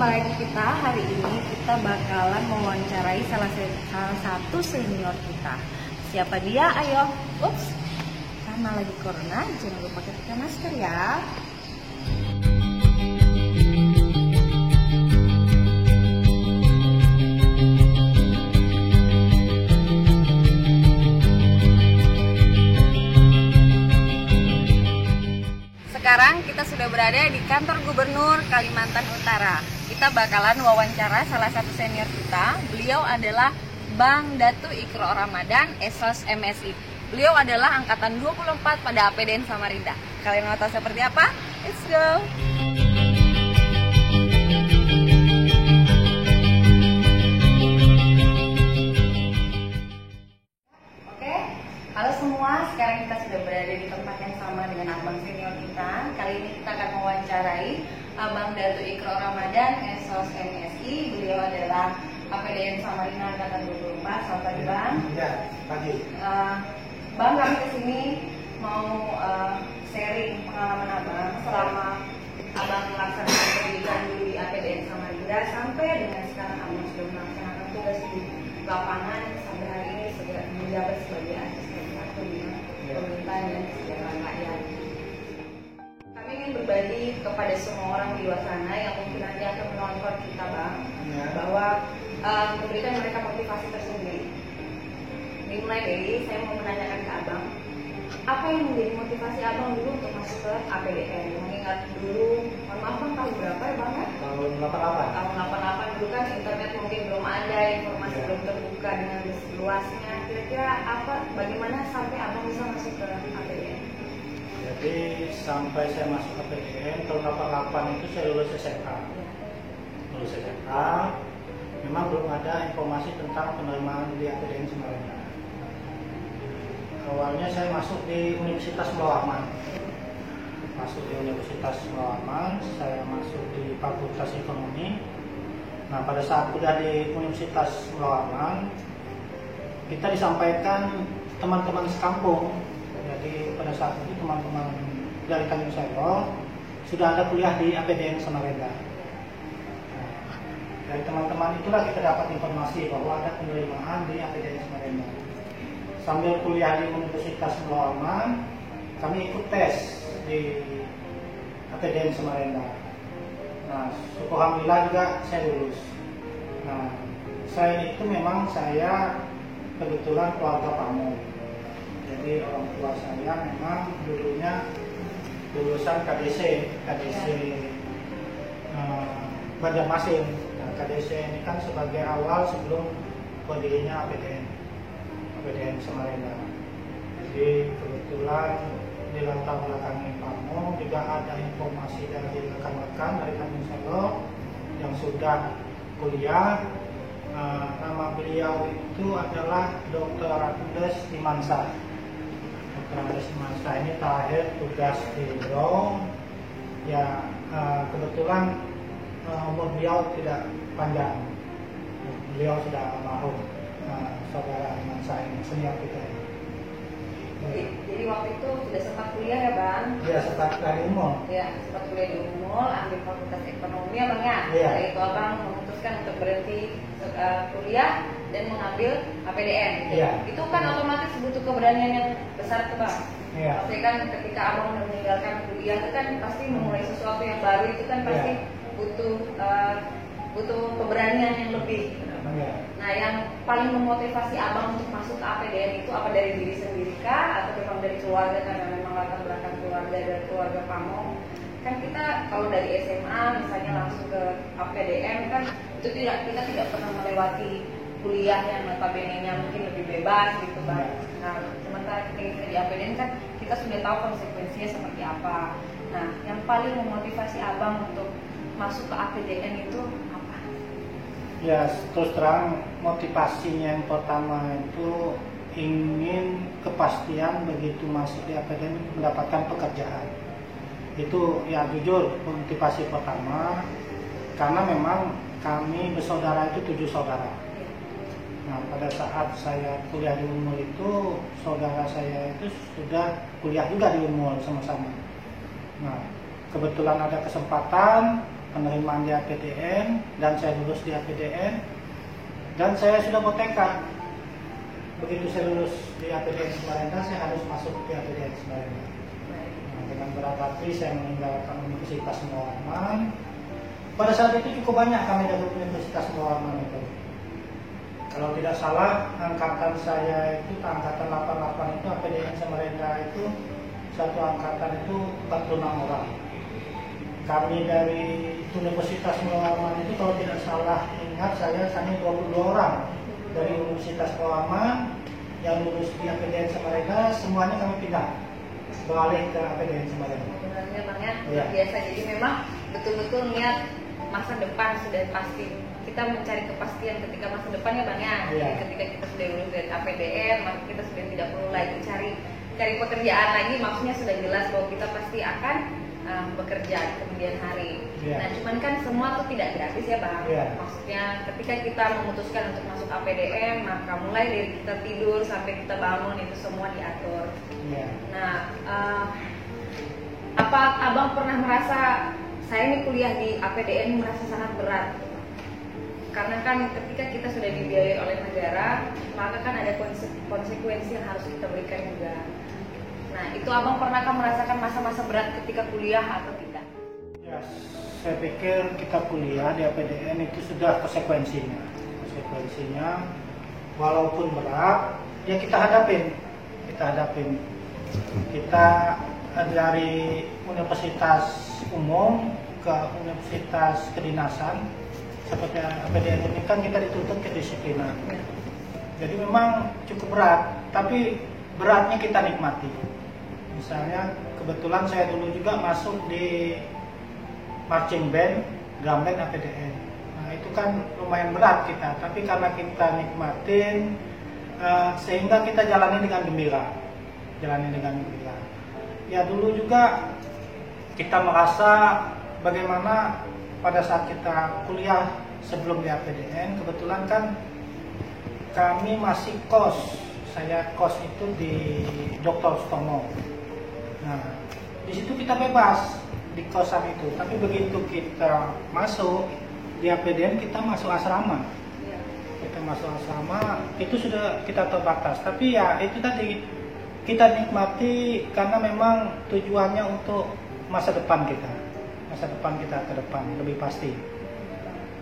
Jumpa lagi kita. Hari ini kita bakalan mewawancarai salah satu senior kita. Siapa dia? Ayo. Ups, karena lagi corona, jangan lupa pakai masker ya. Sekarang kita sudah berada di kantor Gubernur Kalimantan Utara. Kita bakalan wawancara salah satu senior kita. Beliau adalah Bang Datu Ikro Ramadan, Esos MSI. Beliau adalah angkatan 24 pada APDN Samarinda. Kalian mau tahu seperti apa? Let's go! Oke, halo semua. Sekarang kita sudah berada di tempat yang sama dengan abang senior kita. Kali ini kita akan mewawancarai Abang Datu Ikro Ramadan, Esos MSI. Beliau adalah APDN Samarinda angkatan 24. Selamat pagi, Bang. Ya, pagi. Bang, kami kesini mau sharing pengalaman abang selama abang melaksanakan pendidikan dulu di APDN Samarinda sampai dengan sekarang abang sudah melaksanakan tugas di lapangan sampai hari ini sudah menjabat sebagai asisten satu di pemerintahan dan kesejahteraan rakyat. Kami ingin berbagi kepada semua orang di luar sana yang mungkin nanti akan menonton kita, Bang, bahwa memberikan mereka motivasi tersendiri. Dimulai dari saya mau menanyakan ke abang, apa yang menjadi motivasi abang dulu untuk masuk ke APDN? Mengingat dulu, mohon maaf Bang, tahun berapa ya Bang? Tahun 88. Tahun 88 dulu kan internet mungkin belum ada, informasi belum terbuka dengan luasnya. Kira-kira apa, bagaimana sampai abang bisa masuk ke APDN? Jadi sampai saya masuk APDN tahun 88 itu saya lulus SMA. Lulus SMA, memang belum ada informasi tentang penerimaan di APDN Samarinda. Awalnya saya masuk di Universitas Melawarman. Saya masuk di Fakultas Ekonomi. Nah, pada saat kuliah di Universitas Melawarman, kita disampaikan teman-teman sekampung. Jadi pada saat itu teman-teman dari Tanjung Selo sudah ada kuliah di APDN Samarinda. Nah, dari teman-teman itulah kita dapat informasi bahwa ada penerimaan di APDN Samarinda. Sambil kuliah di Universitas Melawarman, kami ikut tes di APDN Samarinda. Nah, alhamdulillah juga saya lulus. Nah, saya kebetulan keluarga pamong. Jadi orang tua saya memang dulunya lulusan KDC Banjarmasin. Nah, KDC ini kan sebagai awal sebelum berdirinya APDN Samarinda. Jadi kebetulan di latar belakang pamong juga ada informasi dari rekan-rekan dari Tanjung Selo yang sudah kuliah. Nama beliau itu adalah Dr. Andes Imansyah. Dr. Andes Imansyah ini terakhir tugas di Riau. Ya, kebetulan umur beliau tidak panjang. Beliau sudah almarhum. Saudara Imansyah ini senior kita ini. Jadi waktu itu sudah sempat kuliah ya Bang? Iya, sempat dari Unmul. Ya, sempat kuliah di Unmul, ambil Fakultas Ekonomi ya Bang ya? Iya. Dari itu Abang memutuskan untuk berhenti kuliah dan mengambil APDN. Iya. Itu kan otomatis butuh keberanian yang besar tuh Bang. Iya. Pasti kan ketika Abang meninggalkan kuliah itu kan pasti memulai sesuatu yang baru, itu kan pasti butuh keberanian yang lebih. Iya. Nah, yang paling memotivasi abang untuk masuk ke APDN itu apa dari diri sendiri kah, atau memang dari keluarga karena memang latar belakang keluarga dari keluarga pamong? Kan kita kalau dari SMA misalnya langsung ke APDN kan itu kita tidak pernah melewati kuliah yang notabene-nya mungkin lebih bebas gitu Bang. Nah, sementara kita di APDN kan kita sudah tahu konsekuensinya seperti apa. Nah, yang paling memotivasi abang untuk masuk ke APDN itu apa? Ya, terus terang motivasinya yang pertama itu ingin kepastian begitu masuk di APDN mendapatkan pekerjaan. Itu ya jujur motivasi pertama, karena memang kami bersaudara itu 7 saudara. Nah, pada saat saya kuliah di Unmul itu, saudara saya itu sudah kuliah juga di Unmul sama-sama. Nah, kebetulan ada kesempatan penerimaan di APDN dan saya lulus di APDN dan saya sudah bertekad begitu saya lulus di APDN Samarinda saya harus masuk di APDN Samarinda. Nah, dengan berat hati saya meninggalkan Universitas Muhammad. Pada saat itu cukup banyak kami dari Universitas Muhammad itu. Kalau tidak salah angkatan saya itu angkatan 88 itu APDN Samarinda itu satu angkatan itu 46 orang. Kami dari Universitas Muhammad itu kalau tidak salah ingat saya hanya 22 orang dari Universitas Muhammad yang lulus di APDN Samarinda, semuanya kami pindah beralih ke APDN Samarinda. Sebenarnya Bang ya, Ya. biasa jadi memang betul-betul niat masa depan sudah pasti. Kita mencari kepastian ketika masa depannya Bang ya. Ya. Jadi ketika kita sudah lulus dari APDN, maka kita sudah tidak perlu lagi cari pekerjaan lagi, maksudnya sudah jelas bahwa kita pasti akan bekerja di kemudian hari. Yeah. Nah, cuman kan semua tuh tidak gratis ya Bang. Yeah. Maksudnya ketika kita memutuskan untuk masuk APDN, maka mulai dari kita tidur sampai kita bangun itu semua diatur. Yeah. Nah, apa Abang pernah merasa saya ini kuliah di APDN ini merasa sangat berat? Karena kan ketika kita sudah dibiayai oleh negara, maka kan ada konsekuensi yang harus kita berikan juga. Nah, itu Abang pernahkah merasakan masa-masa berat ketika kuliah atau tidak? Ya, saya pikir kita kuliah di APDN itu sudah konsekuensinya. Konsekuensinya, walaupun berat, ya kita hadapin. Kita dari universitas umum ke universitas kedinasan. Seperti APDN ini kan kita dituntut kedisiplinan. Jadi memang cukup berat, tapi beratnya kita nikmati. Misalnya kebetulan saya dulu juga masuk di marching band, drum band APDN. Nah itu kan lumayan berat kita, tapi karena kita nikmatin, sehingga kita jalani dengan gembira. Ya dulu juga kita merasa bagaimana pada saat kita kuliah sebelum di APDN, kebetulan kan kami masih kos. Saya kos itu di Dr. Sutomo. Nah, di situ kita bebas di kosan itu. Tapi begitu kita masuk di APDN, kita masuk asrama. Kita masuk asrama, itu sudah kita terbatas. Tapi ya itu tadi kita nikmati karena memang tujuannya untuk masa depan kita ke depan lebih pasti.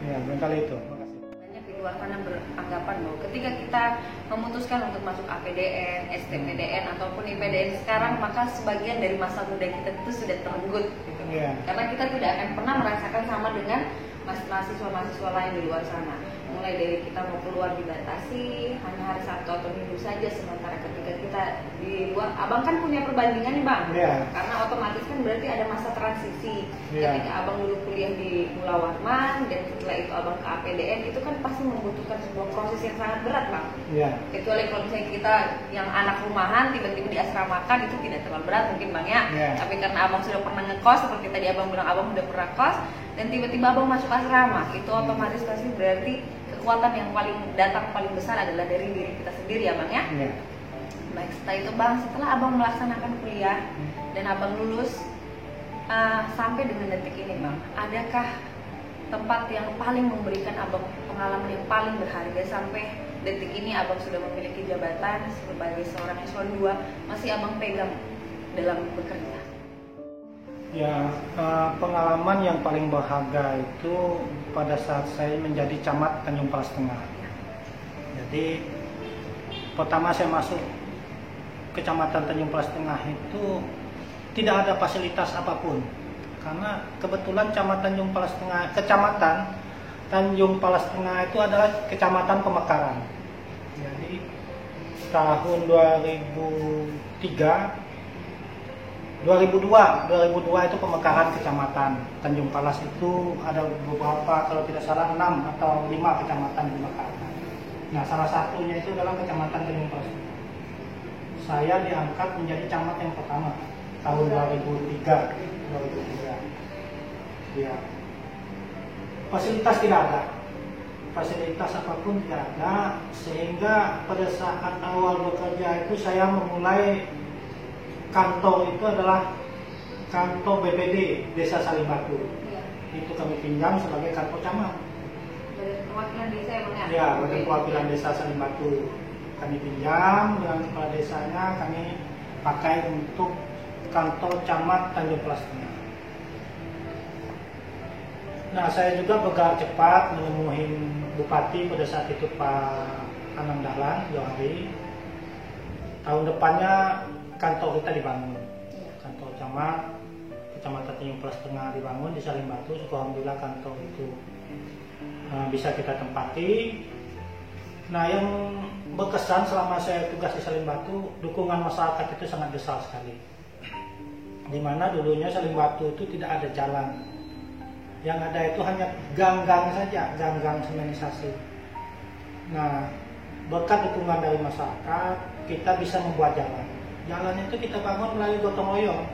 Ya, barangkali itu. Banyak di luar sana beranggapan bahwa ketika kita memutuskan untuk masuk APDN, STPDN ataupun IPDN sekarang, maka sebagian dari masa muda kita itu sudah terenggut. Gitu. Yeah. Karena kita tidak akan pernah merasakan sama dengan mahasiswa-mahasiswa lain di luar sana. Mulai dari kita mau keluar dibatasi hanya hari Sabtu atau Minggu saja, sementara ketika kita di luar, Abang kan punya perbandingan nih Bang. Yeah. Karena otomatis kan berarti ada masa transisi. Yeah. Ketika Abang dulu kuliah di Mula Warman dan setelah itu Abang ke APDN, itu kan pasti membutuhkan sebuah proses yang sangat berat Bang. Yeah. Kecuali kalau misalnya kita yang anak rumahan tiba-tiba diasramakan, itu tidak terlalu berat mungkin Bang ya. Yeah. Tapi karena Abang sudah pernah ngekos, seperti tadi Abang bilang Abang sudah pernah kos, dan tiba-tiba Abang masuk asrama, itu otomatis pasti berarti kekuatan yang paling besar adalah dari diri kita sendiri ya Bang ya. Yeah. Baik, setelah itu Bang, setelah Abang melaksanakan kuliah dan Abang lulus, sampai dengan detik ini Bang, adakah tempat yang paling memberikan Abang pengalaman yang paling berharga sampai detik ini Abang sudah memiliki jabatan sebagai seorang eselon 2, masih Abang pegang dalam bekerja? Ya, pengalaman yang paling berharga itu pada saat saya menjadi camat Tanjung Palas Tengah. Jadi pertama saya masuk Kecamatan Tanjung Palas Tengah itu tidak ada fasilitas apapun, karena kebetulan Kecamatan Tanjung Palas Tengah itu adalah kecamatan pemekaran. Jadi tahun 2002 itu pemekaran kecamatan Tanjung Palas itu ada beberapa, kalau tidak salah 6 atau 5 kecamatan pemekaran. Nah, salah satunya itu adalah Kecamatan Tanjung Palas. Saya diangkat menjadi camat yang pertama tahun 2003. Ya. Fasilitas tidak ada. Fasilitas apapun tidak ada, sehingga pada saat awal bekerja itu saya memulai kantor itu adalah kantor BPD Desa Salibatu. itu kami pinjam sebagai kantor camat. Perwakilan desa emang ya? Ya, badan perwakilan desa Salim Batu kami pinjam dengan kepala desanya, kami pakai untuk kantor camat Tanjung Pelas Tengah. Nah, saya juga bergerak cepat menemui Bupati pada saat itu Pak Anang Dahlan Johari. Tahun depannya kantor kita dibangun, kantor camat Kecamatan Tanjung Pelas Tengah dibangun di Salim Batu. Alhamdulillah kantor itu bisa kita tempati. Nah, yang berkesan selama saya tugas di Salim Batu, dukungan masyarakat itu sangat besar sekali. Dimana dulunya Salim Batu itu tidak ada jalan, yang ada itu hanya gang-gang saja, gang-gang semenisasi. Nah, berkat dukungan dari masyarakat, kita bisa membuat jalan. Jalan itu kita bangun melalui gotong royong.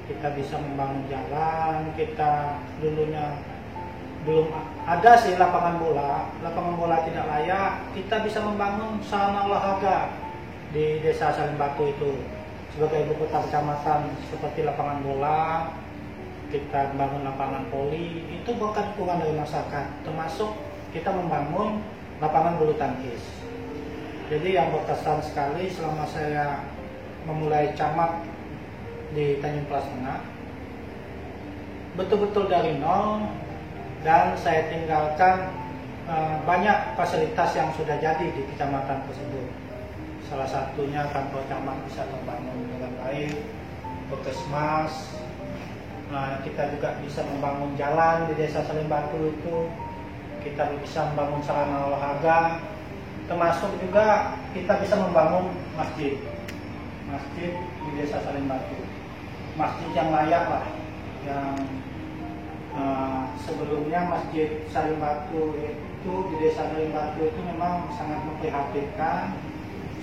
Kita bisa membangun jalan, kita dulunya belum ada sih lapangan bola tidak layak, kita bisa membangun sarana olahraga di desa Salim Batu itu. Sebagai ibu kota kecamatan seperti lapangan bola, kita membangun lapangan voli, itu berkat dukungan dari masyarakat, termasuk kita membangun lapangan bulu tangkis. Jadi yang berkesan sekali selama saya memulai camat di Tanjung Pelas Tengah, betul-betul dari nol, dan saya tinggalkan banyak fasilitas yang sudah jadi di kecamatan tersebut. Salah satunya kantor camat bisa terbangun dengan baik, puskesmas. Nah, kita juga bisa membangun jalan di desa Salim Batu itu, kita bisa membangun sarana olahraga, termasuk juga kita bisa membangun masjid di desa Salim Batu. Masjid yang layak lah, yang sebelumnya Masjid Salim Batu itu di desa Salim Batu itu memang sangat memprihatinkan.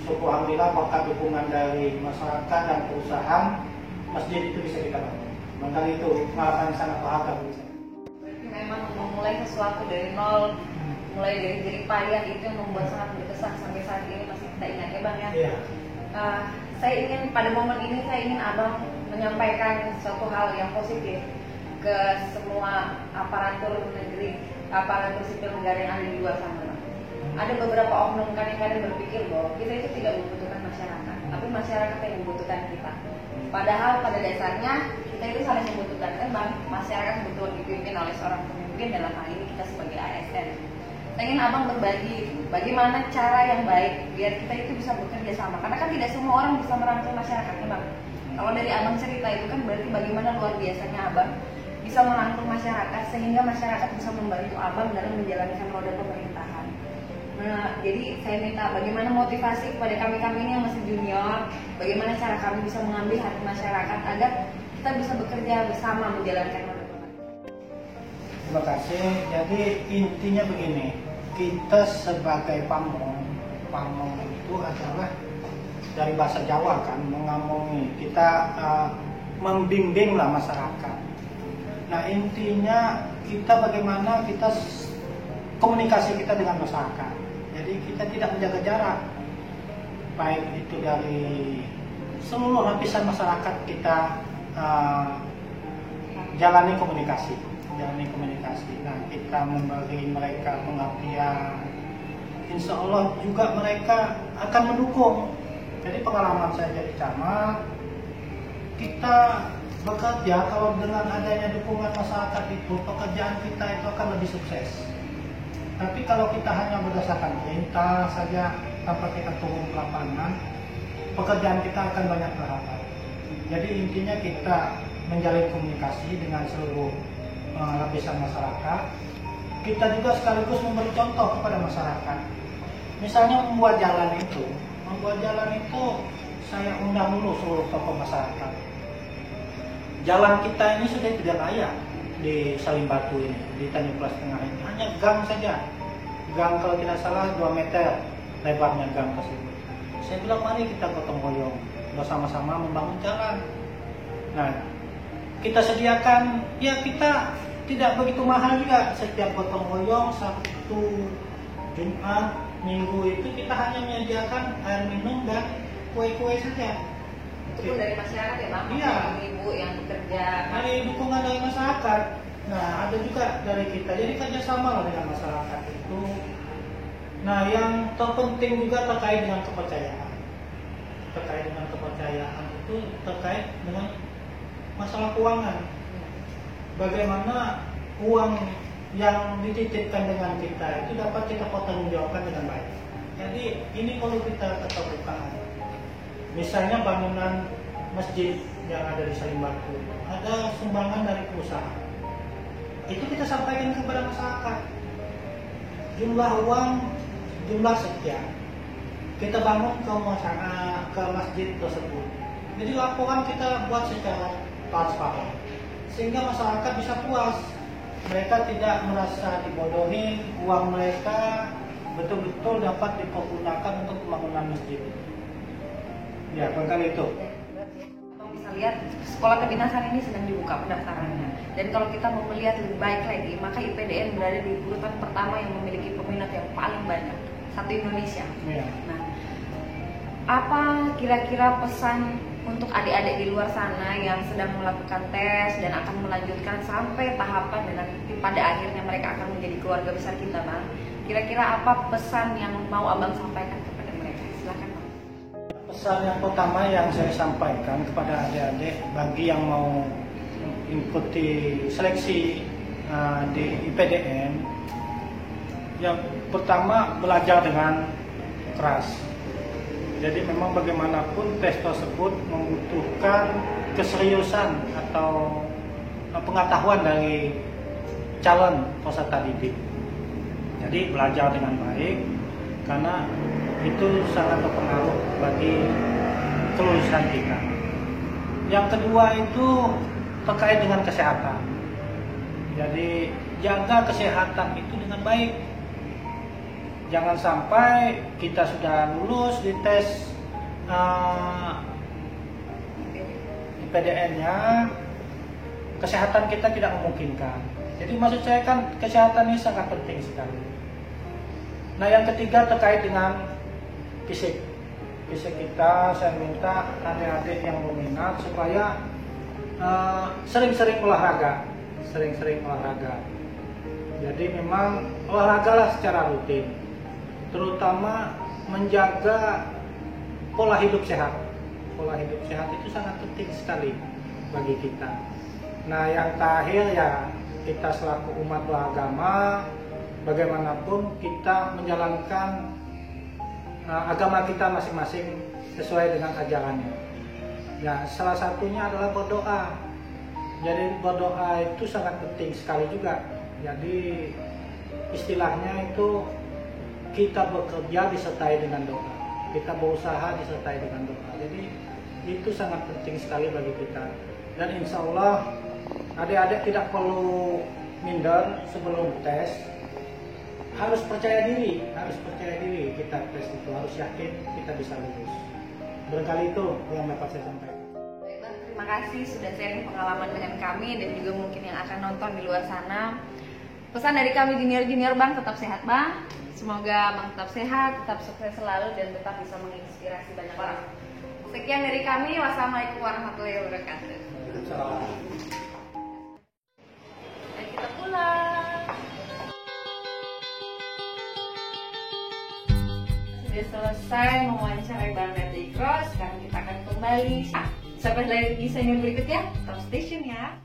Alhamdulillah berkat dukungan dari masyarakat dan perusahaan, masjid itu bisa kita bangun. Maka itu pengalaman sangat berharga bagi saya. Berarti memang memulai sesuatu dari nol, mulai dari jerih payah itu yang membuat sangat berkesan sampai saat ini masih kita ingat ya Bang ya. Iya. Saya ingin pada momen ini saya ingin Abang menyampaikan suatu hal yang positif ke semua aparatur negeri, aparatur sipil negara yang ada di luar sana. Ada beberapa oknum kadang-kadang berpikir bahwa kita itu tidak membutuhkan masyarakat, tapi masyarakat yang membutuhkan kita. Padahal pada dasarnya kita itu saling membutuhkan, kan Bang. Masyarakat betul dipimpin oleh seorang pemimpin, dalam hal ini kita sebagai ASN. Saya ingin Abang berbagi bagaimana cara yang baik biar kita itu bisa bekerja sama, karena kan tidak semua orang bisa merangkul masyarakatnya Bang. Kalau dari Abang cerita itu kan berarti bagaimana luar biasanya Abang bisa merangkul masyarakat sehingga masyarakat bisa membantu Abang dalam menjalankan roda pemerintahan. Nah, jadi saya minta bagaimana motivasi kepada kami-kami ini yang masih junior, bagaimana cara kami bisa mengambil hati masyarakat agar kita bisa bekerja bersama menjalankan roda pemerintahan. Terima kasih. Jadi intinya begini, kita sebagai pamong itu adalah dari bahasa Jawa kan, mengamongi. Kita membimbinglah masyarakat. Nah, intinya kita bagaimana kita komunikasi kita dengan masyarakat. Jadi kita tidak menjaga jarak, baik itu dari seluruh lapisan masyarakat kita jalani komunikasi. Nah, kita memberi mereka pengertian, insya Allah juga mereka akan mendukung. Jadi pengalaman saya jadi camat, kita bekerja kalau dengan adanya dukungan masyarakat itu, pekerjaan kita itu akan lebih sukses. Tapi kalau kita hanya berdasarkan perintah saja tanpa kita turun ke lapangan, pekerjaan kita akan banyak terhambat. Jadi intinya kita menjalin komunikasi dengan seluruh lapisan masyarakat. Kita juga sekaligus memberi contoh kepada masyarakat. Misalnya membuat jalan itu saya undang dulu seluruh tokoh masyarakat. Jalan kita ini sudah tidak layak di Salim Batu ini, di Tanjung Pelas Tengah ini, hanya gang saja. Gang kalau tidak salah 2 meter lebarnya gang tersebut. Saya bilang mari kita gotong royong bersama-sama membangun jalan. Nah, kita sediakan, ya kita tidak begitu mahal juga. Setiap gotong royong Sabtu, Jumat, Minggu itu kita hanya menyediakan air minum dan kue-kue saja. Itu pun dari masyarakat ya Bang? Iya. Ibu yang bekerja. Dari dukungan dari masyarakat. Nah, ada juga dari kita, jadi kerjasama lah dengan masyarakat itu. Nah, yang terpenting juga terkait dengan kepercayaan. Terkait dengan kepercayaan itu terkait dengan masalah keuangan. Bagaimana uang yang dititipkan dengan kita itu dapat kita pertanggungjawabkan dengan baik. Jadi ini perlu kita keterbukaan. Misalnya bangunan masjid yang ada di Salimbatu, ada sumbangan dari pengusaha. Itu kita sampaikan kepada masyarakat. Jumlah uang, jumlah sekian. Kita bangun ke masjid tersebut. Jadi laporan kita buat secara transparan, sehingga masyarakat bisa puas. Mereka tidak merasa dibodohi, uang mereka betul-betul dapat dipergunakan untuk pembangunan masjid. Ya, barangkali itu. Abang bisa lihat sekolah kedinasan ini sedang dibuka pendaftarannya. Dan kalau kita mau melihat lebih baik lagi, maka IPDN berada di urutan pertama yang memiliki peminat yang paling banyak, satu Indonesia. Ya. Nah, apa kira-kira pesan untuk adik-adik di luar sana yang sedang melakukan tes dan akan melanjutkan sampai tahapan dan nanti pada akhirnya mereka akan menjadi keluarga besar kita, Bang? Kira-kira apa pesan yang mau Abang sampaikan kepada mereka? Silakan, Bang. Pesan yang pertama yang saya sampaikan kepada adik-adik bagi yang mau mengikuti seleksi di IPDN, yang pertama belajar dengan keras. Jadi memang bagaimanapun tes tersebut membutuhkan keseriusan atau pengetahuan dari calon peserta didik. Jadi belajar dengan baik karena itu sangat berpengaruh bagi kelulusan kita. Yang kedua itu terkait dengan kesehatan. Jadi jaga kesehatan itu dengan baik. Jangan sampai kita sudah lulus di tes IPDN-nya, kesehatan kita tidak memungkinkan. Jadi maksud saya kan kesehatan ini sangat penting sekali. Nah, yang ketiga terkait dengan fisik. Fisik kita, saya minta adik-adik yang berminat supaya sering-sering olahraga. Sering-sering olahraga. Jadi memang olahragalah secara rutin. Terutama menjaga pola hidup sehat. Pola hidup sehat itu sangat penting sekali bagi kita. Nah, yang terakhir ya, kita selaku umat beragama, bagaimanapun kita menjalankan agama kita masing-masing sesuai dengan ajarannya. Ya, salah satunya adalah berdoa. Jadi berdoa itu sangat penting sekali juga. Jadi istilahnya itu kita bekerja disertai dengan doa, kita berusaha disertai dengan doa. Jadi itu sangat penting sekali bagi kita. Dan insya Allah adik-adik tidak perlu minder sebelum tes. Harus percaya diri, kita tes itu harus yakin kita bisa lulus. Barangkali itu yang dapat saya sampaikan. Terima kasih sudah sharing pengalaman dengan kami dan juga mungkin yang akan nonton di luar sana. Pesan dari kami junior-junior, Bang, tetap sehat, Bang. Semoga Bang tetap sehat, tetap sukses selalu dan tetap bisa menginspirasi banyak orang. Sekian dari kami. Wassalamualaikum warahmatullahi wabarakatuh. Dan kita pulang. Sudah selesai mewawancarai Bang Datikro. Sekarang kita akan kembali. Sampai lagi di segmen berikutnya. Top Station ya.